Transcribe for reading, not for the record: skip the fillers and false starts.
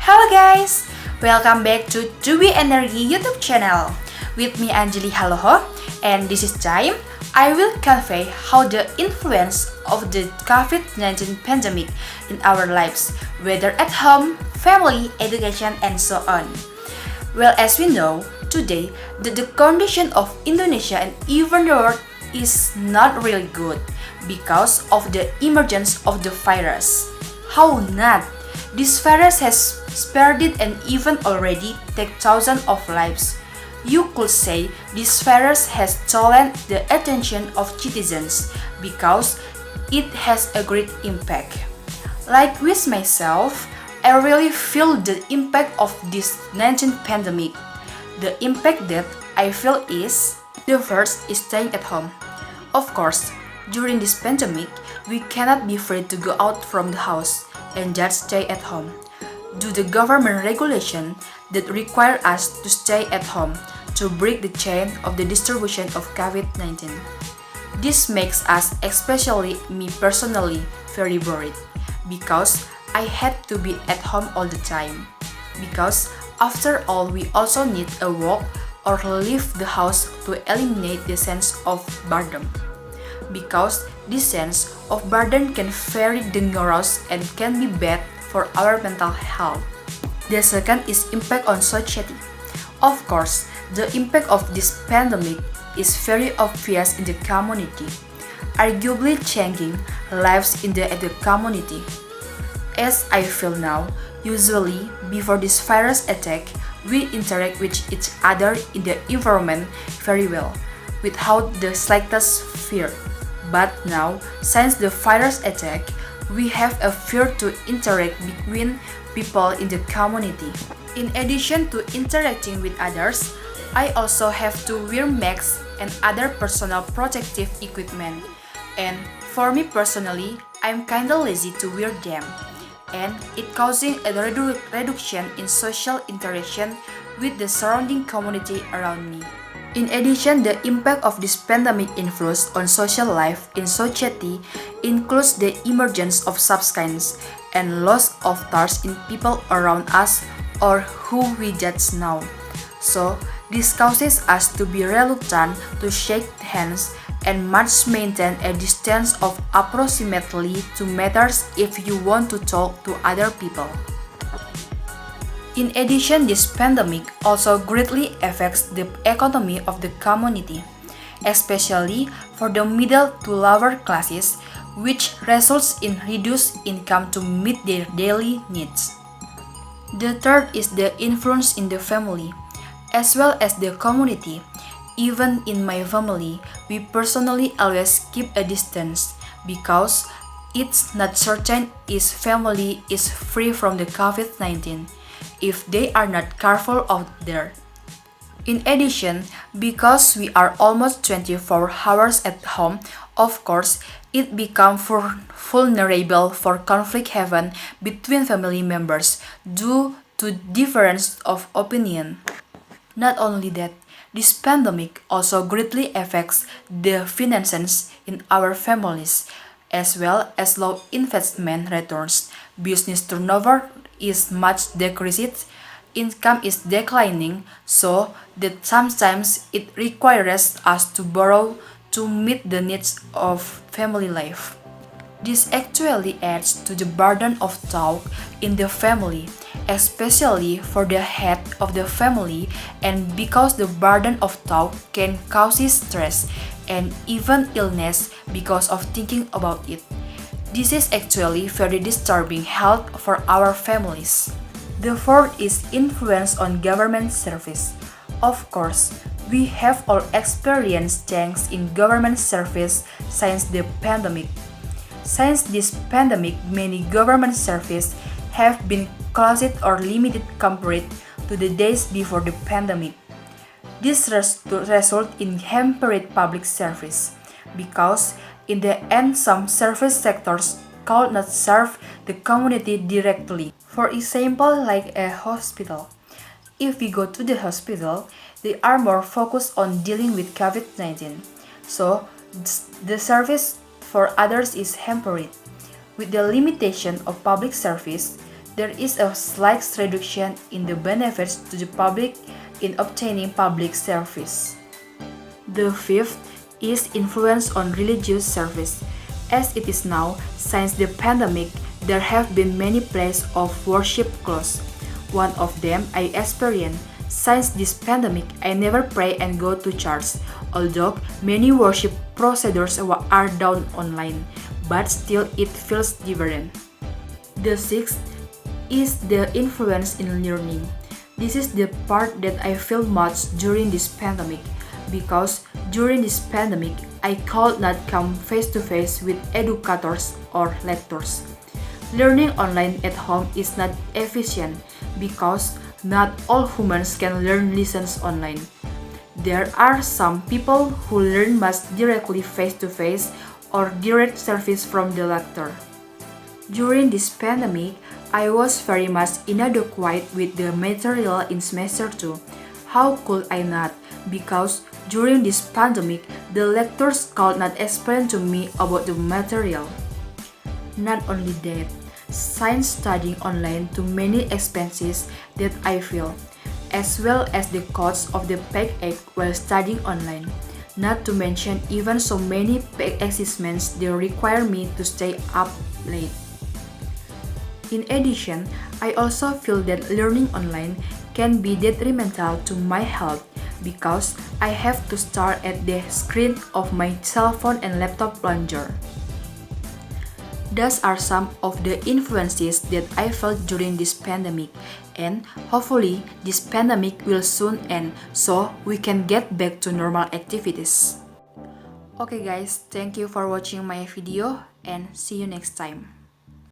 Hello guys! Welcome back to Tubi Energy YouTube channel. With me Anjali Haloho, and this is time I will convey how the influence of the COVID-19 pandemic in our lives, whether at home, family, education, and so on. Well, as we know, today the condition of Indonesia and even the world is not really good because of the emergence of the virus. How not? This virus has spread and even already take thousands of lives. You could say this virus has stolen the attention of citizens because it has a great impact. Like with myself, I really feel the impact of this 19 pandemic. The impact that I feel is the first is staying at home. Of course, during this pandemic, we cannot be free to go out from the house and just stay at home due to government regulation that require us to stay at home to break the chain of the distribution of COVID-19. This makes us, especially me personally, very worried because I had to be at home all the time. Because after all, we also need a walk or leave the house to eliminate the sense of boredom. Because this sense of burden can very dangerous and can be bad for our mental health. The second is impact on society. Of course, the impact of this pandemic is very obvious in the community, arguably changing lives in the community. As I feel now, usually before this virus attack, we interact with each other in the environment very well, without the slightest fear. But now, since the virus attack, we have a fear to interact between people in the community. In addition to interacting with others, I also have to wear masks and other personal protective equipment. And for me personally, I'm kinda lazy to wear them. And it causing a reduction in social interaction with the surrounding community around me. In addition, the impact of this pandemic influence on social life in society includes the emergence of substance and loss of trust in people around us or who we just know. So, this causes us to be reluctant to shake hands and must maintain a distance of approximately 2 meters if you want to talk to other people. In addition, this pandemic also greatly affects the economy of the community, especially for the middle to lower classes, which results in reduced income to meet their daily needs. The third is the influence in the family, as well as the community. Even in my family, we personally always keep a distance because it's not certain if family is free from the COVID-19 if they are not careful out there. In addition, because we are almost 24 hours at home, of course, it becomes vulnerable for conflict happen between family members due to difference of opinion. Not only that, this pandemic also greatly affects the finances in our families, as well as low investment returns. Business turnover is much decreased, income is declining, so that sometimes it requires us to borrow to meet the needs of family life. This actually adds to the burden of talk in the family, especially for the head of the family, and because the burden of talk can cause stress and even illness because of thinking about it. This is actually very disturbing health for our families. The fourth is influence on government service. Of course, we have all experienced changes in government service since the pandemic. Since this pandemic, many government services have been closed or limited compared to the days before the pandemic. This results in hampered public service because in the end some service sectors could not serve the community directly. For example, like a hospital. If we go to the hospital, they are more focused on dealing with COVID-19. So, the service for others is hampered. With the limitation of public service, there is a slight reduction in the benefits to the public in obtaining public service. The fifth is influence on religious service. As it is now, since the pandemic, there have been many places of worship closed. One of them I experienced. Since this pandemic, I never pray and go to church, although many worship procedures are done online, but still it feels different. The sixth is the influence in learning. This is the part that I feel much during this pandemic, because during this pandemic, I could not come face to face with educators or lecturers. Learning online at home is not efficient because not all humans can learn lessons online. There are some people who learn much directly face to face or direct service from the lecturer. During this pandemic, I was very much inadequate with the material in semester 2. How could I not? Because during this pandemic, the lecturers could not explain to me about the material. Not only that, since studying online too many expenses that I feel, as well as the cost of the backache while studying online. Not to mention even so many paid assignments they require me to stay up late. In addition, I also feel that learning online can be detrimental to my health because I have to stare at the screen of my cell phone and laptop longer. Those are some of the influences that I felt during this pandemic, and hopefully this pandemic will soon end so we can get back to normal activities. Okay guys, thank you for watching my video and see you next time.